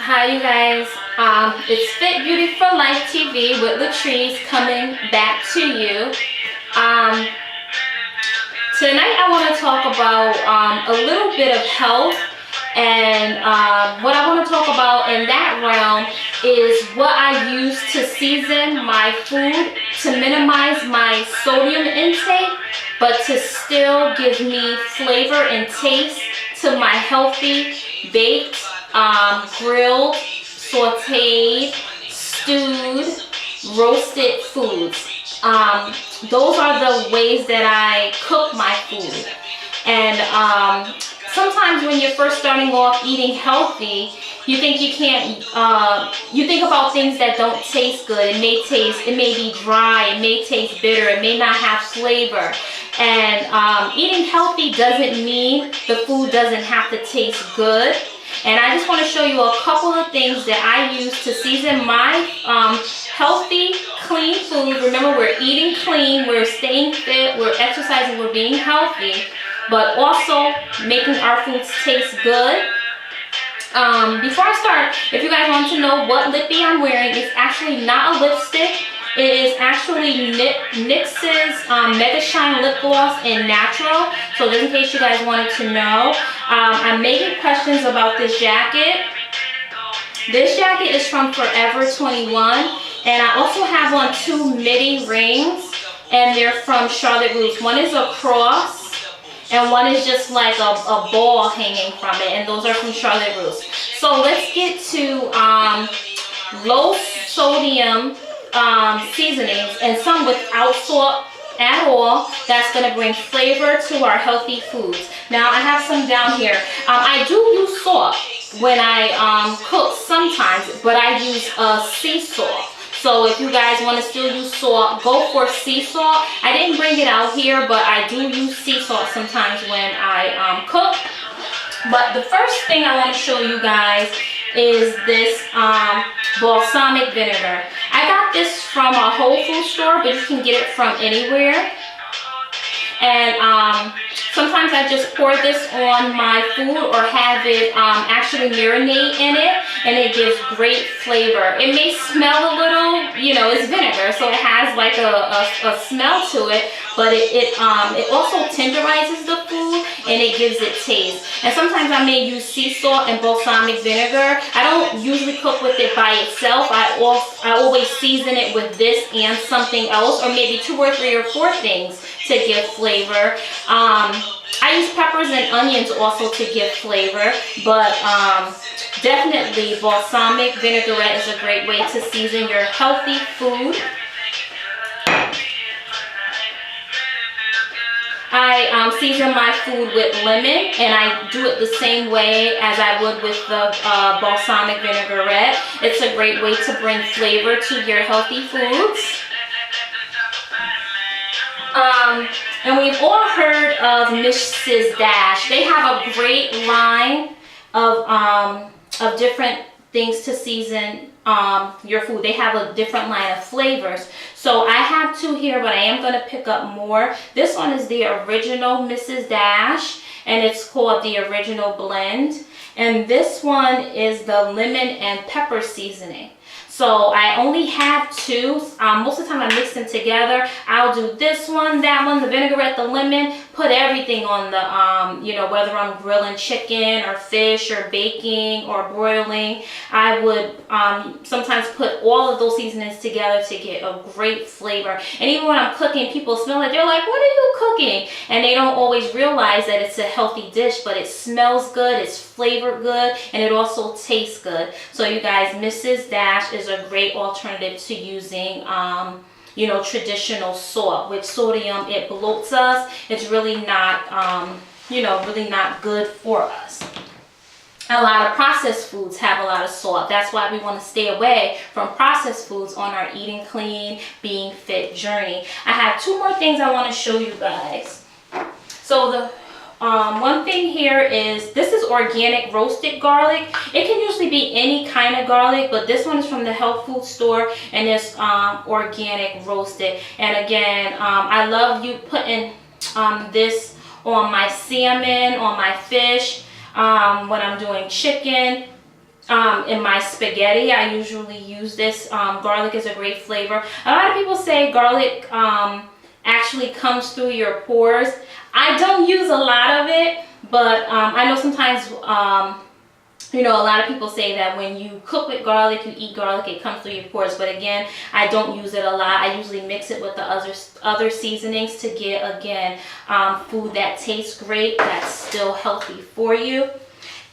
Hi you guys, it's Fit Beauty for Life TV with Latrice coming back to you. Um, Tonight I want to talk about a little bit of health, and what I want to talk about in that realm is what I use to season my food to minimize my sodium intake, but to still give me flavor and taste to my healthy baked, grilled, sauteed, stewed, roasted foods. Those are the ways that I cook my food. And sometimes when you're first starting off eating healthy, you think you can't, you think about things that don't taste good. It may be dry, it may taste bitter, it may not have flavor. And eating healthy doesn't mean the food doesn't have to taste good. And I just want to show you a couple of things that I use to season my healthy, clean food. Remember, we're eating clean, we're staying fit, we're exercising, we're being healthy, but also making our foods taste good. Before I start, if you guys want to know what lippy I'm wearing, it's actually not a lipstick. It is actually NYX's Mega Shine Lip Gloss in Natural. So just in case you guys wanted to know, I'm making questions about this jacket. This jacket is from Forever 21, and I also have on two midi rings, and they're from Charlotte Russe. One is a cross, and one is just like a ball hanging from it, and those are from Charlotte Russe. So let's get to low sodium seasonings, and some without salt at all. That's going to bring flavor to our healthy foods. Now I have some down here. I do use salt when I cook sometimes, but I use sea salt. So if you guys want to still use salt, go for sea salt. I didn't bring it out here, but I do use sea salt sometimes when I cook. But the first thing I want to show you guys is this balsamic vinegar. I got this from a Whole Foods store, but you can get it from anywhere. And sometimes I just pour this on my food or have it actually marinate in it, and it gives great flavor. It may smell a little, you know, it's vinegar, so it has like a smell to it, but it also tenderizes the food and it gives it taste. And sometimes I may use sea salt and balsamic vinegar. I don't usually cook with it by itself. I always season it with this and something else, or maybe 2 or 3 or 4 things to give flavor. I use peppers and onions also to give flavor, but definitely balsamic vinaigrette is a great way to season your healthy food. I season my food with lemon, and I do it the same way as I would with the balsamic vinaigrette. It's a great way to bring flavor to your healthy foods. And we've all heard of Mrs. Dash. They have a great line of different things to season your food. They have a different line of flavors. So I have 2 here, but I am going to pick up more. This one is the original Mrs. Dash, and it's called the Original Blend. And this one is the lemon and pepper seasoning. So I only have 2. Most of the time I mix them together. I'll do this one, that one, the vinaigrette, the lemon, put everything on the, you know, whether I'm grilling chicken or fish or baking or broiling. I would sometimes put all of those seasonings together to get a great flavor. And even when I'm cooking, people smell it. They're like, what are you cooking? And they don't always realize that it's a healthy dish, but it smells good, it's flavored good, and it also tastes good. So you guys, Mrs. Dash is a great alternative to using you know, traditional salt. With sodium, it bloats us. It's really not you know, really not good for us. A lot of processed foods have a lot of salt. That's why we want to stay away from processed foods on our eating clean, being fit journey. I have 2 more things I want to show you guys. So the one thing here is, this is organic roasted garlic. It can usually be any kind of garlic, but this one is from the health food store, and it's organic roasted. And again, I love putting this on my salmon, on my fish, when I'm doing chicken. In my spaghetti, I usually use this. Garlic is a great flavor. A lot of people say garlic actually comes through your pores. I don't use a lot of it, but I know sometimes, you know, a lot of people say that when you cook with garlic, you eat garlic, it comes through your pores. But again, I don't use it a lot. I usually mix it with the other seasonings to get, again, food that tastes great, that's still healthy for you.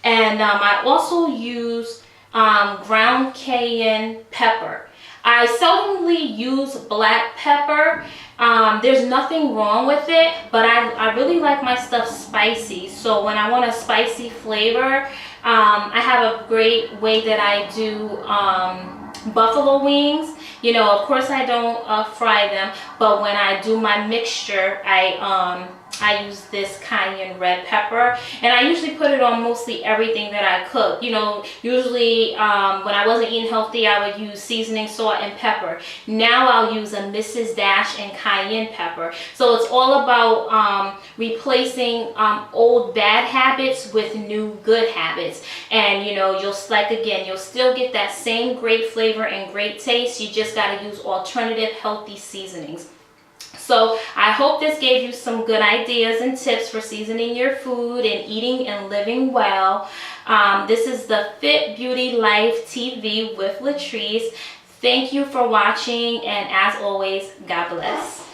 And I also use ground cayenne pepper. I seldomly use black pepper. There's nothing wrong with it, but I really like my stuff spicy. So when I want a spicy flavor, I have a great way that I do buffalo wings. You know, of course I don't fry them, but when I do my mixture, I use this cayenne red pepper, and I usually put it on mostly everything that I cook. You know, usually when I wasn't eating healthy, I would use seasoning, salt, and pepper. Now I'll use a Mrs. Dash and cayenne pepper. So it's all about replacing old bad habits with new good habits. And you know, you'll still get that same great flavor and great taste. You just got to use alternative healthy seasonings. So I hope this gave you some good ideas and tips for seasoning your food and eating and living well. This is the Fit Beauty Life TV with Latrice. Thank you for watching, and as always, God bless.